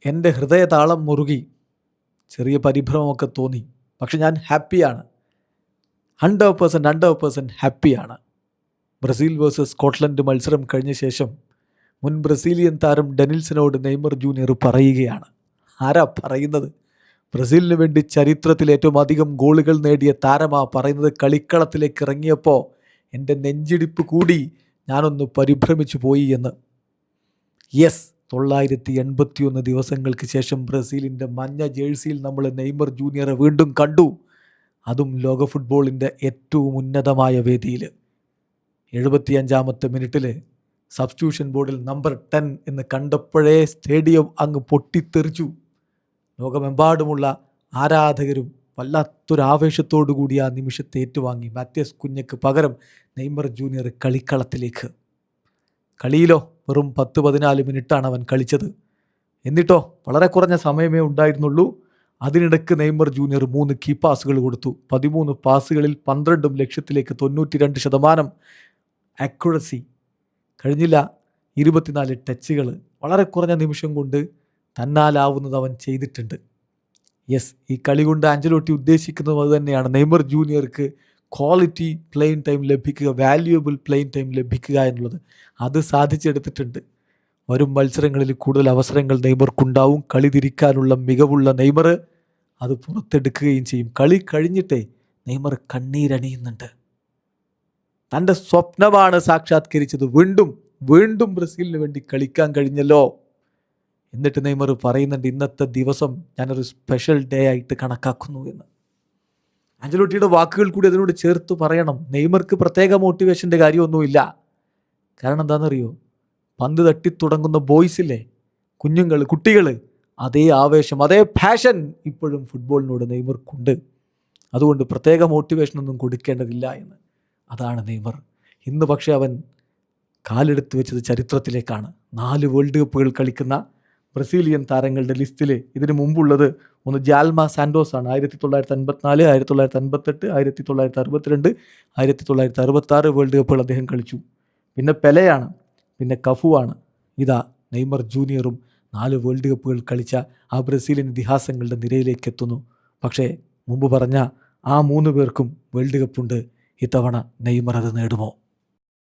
എൻ്റെ ഹൃദയതാളം മുറുകി. ചെറിയ പരിഭ്രമമൊക്കെ തോന്നി. പക്ഷെ ഞാൻ ഹാപ്പിയാണ്. 100% ഹാപ്പിയാണ്. ബ്രസീൽ വേഴ്സസ് സ്കോട്ട്ലൻഡ് മത്സരം കഴിഞ്ഞ ശേഷം മുൻ ബ്രസീലിയൻ താരം ഡെനിൽസനോട് നെയ്മർ ജൂനിയർ പറയുകയാണ്. ആരാ പറയുന്നത്? ബ്രസീലിന് വേണ്ടി ചരിത്രത്തിൽ ഏറ്റവും അധികം ഗോളുകൾ നേടിയ താരമാ പറയുന്നത്. കളിക്കളത്തിലേക്ക് ഇറങ്ങിയപ്പോൾ എൻ്റെ നെഞ്ചിടിപ്പ് കൂടി, ഞാനൊന്ന് പരിഭ്രമിച്ചു പോയി എന്ന്. യെസ്, 981 ദിവസങ്ങൾക്ക് ശേഷം ബ്രസീലിൻ്റെ മഞ്ഞ ജേഴ്സിയിൽ നമ്മൾ നെയ്മർ ജൂനിയറെ വീണ്ടും കണ്ടു. അതും ലോക ഫുട്ബോളിൻ്റെ ഏറ്റവും ഉന്നതമായ വേദിയിൽ. 75-ാമത്തെ മിനിറ്റിൽ സബ്സ്റ്റിറ്റ്യൂഷൻ ബോർഡിൽ നമ്പർ 10 എന്ന് കണ്ടപ്പോഴേ സ്റ്റേഡിയം അങ്ങ് പൊട്ടിത്തെറിച്ചു. ലോകമെമ്പാടുമുള്ള ആരാധകരും വല്ലാത്തൊരാവേശത്തോടു കൂടി ആ നിമിഷത്തെ ഏറ്റുവാങ്ങി. മാത്യാസ് കുഞ്ഞയ്ക്ക് പകരം നെയ്മർ ജൂനിയർ കളിക്കളത്തിലേക്ക്. കളിയിലോ വെറും 10-14 മിനിറ്റാണ് അവൻ കളിച്ചത്. എന്നിട്ടോ വളരെ കുറഞ്ഞ സമയമേ ഉണ്ടായിരുന്നുള്ളൂ. അതിനിടയ്ക്ക് നെയ്മർ ജൂനിയർ 3 കീ പാസുകൾ കൊടുത്തു. 13 പാസുകളിൽ 12 ലക്ഷ്യത്തിലേക്ക്. 92% ആക്യുറസി. കഴിഞ്ഞില്ല 24 ടച്ചുകൾ. വളരെ കുറഞ്ഞ നിമിഷം കൊണ്ട് തന്നാലാവുന്നത് അവൻ ചെയ്തിട്ടുണ്ട്. യെസ്, ഈ കളി കൊണ്ട് ആഞ്ചലോട്ടി ഉദ്ദേശിക്കുന്നത് അത് തന്നെയാണ്. നെയ്മർ ജൂനിയർക്ക് ക്വാളിറ്റി പ്ലെയിൻ ടൈം ലഭിക്കുക, വാല്യുവബിൾ പ്ലെയിൻ ടൈം ലഭിക്കുക എന്നുള്ളത്. അത് സാധിച്ചെടുത്തിട്ടുണ്ട്. വരും മത്സരങ്ങളിൽ കൂടുതൽ അവസരങ്ങൾ നെയ്മർക്കുണ്ടാവും. കളി തിരിക്കാനുള്ള മികവുള്ള നെയ്മർ അത് പുറത്തെടുക്കുകയും ചെയ്യും. കളി കഴിഞ്ഞിട്ടേ നെയ്മർ കണ്ണീരണിയുന്നുണ്ട്. തൻ്റെ സ്വപ്നമാണ് സാക്ഷാത്കരിച്ചത്. വീണ്ടും ബ്രസീലിന് വേണ്ടി കളിക്കാൻ കഴിഞ്ഞല്ലോ. എന്നിട്ട് നെയ്മർ പറയുന്നുണ്ട്, ഇന്നത്തെ ദിവസം ഞാനൊരു സ്പെഷ്യൽ ഡേ ആയിട്ട് കണക്കാക്കുന്നു എന്ന്. ആഞ്ചലോട്ടിയുടെ വാക്കുകൾ കൂടി അതിനോട് ചേർത്ത് പറയണം. നെയ്മർക്ക് പ്രത്യേക മോട്ടിവേഷൻ്റെ കാര്യമൊന്നുമില്ല. കാരണം എന്താണെന്നറിയോ? പന്ത് തട്ടിത്തുടങ്ങുന്ന ബോയ്സില്ലേ, കുട്ടികൾ, അതേ ആവേശം, അതേ പാഷൻ ഇപ്പോഴും ഫുട്ബോളിനോട് നെയ്മർക്കുണ്ട്. അതുകൊണ്ട് പ്രത്യേക മോട്ടിവേഷനൊന്നും കൊടുക്കേണ്ടതില്ല എന്ന്. അതാണ് നെയ്മർ. ഇന്ന് പക്ഷേ അവൻ കാലെടുത്ത് വെച്ചത് ചരിത്രത്തിലേക്കാണ്. 4 വേൾഡ് കപ്പുകൾ കളിക്കുന്ന ബ്രസീലിയൻ താരങ്ങളുടെ ലിസ്റ്റിൽ ഇതിനു മുമ്പുള്ളത് ഒന്ന് ജാൽമ സാൻഡോസ് ആണ്. 1954, 1958, 1962, 1966 വേൾഡ് കപ്പുകൾ അദ്ദേഹം കളിച്ചു. പിന്നെ പെലെയാണ്, പിന്നെ കഫുവാണ്. ഇതാ നെയ്മർ ജൂനിയറും 4 വേൾഡ് കപ്പുകൾ കളിച്ച ആ ബ്രസീലിയൻ ഇതിഹാസങ്ങളുടെ നിരയിലേക്ക് എത്തുന്നു. പക്ഷേ മുമ്പ് പറഞ്ഞ ആ 3 പേർക്കും വേൾഡ് കപ്പുണ്ട്. ഇത്തവണ നെയ്മർ അത് നേടുമോ?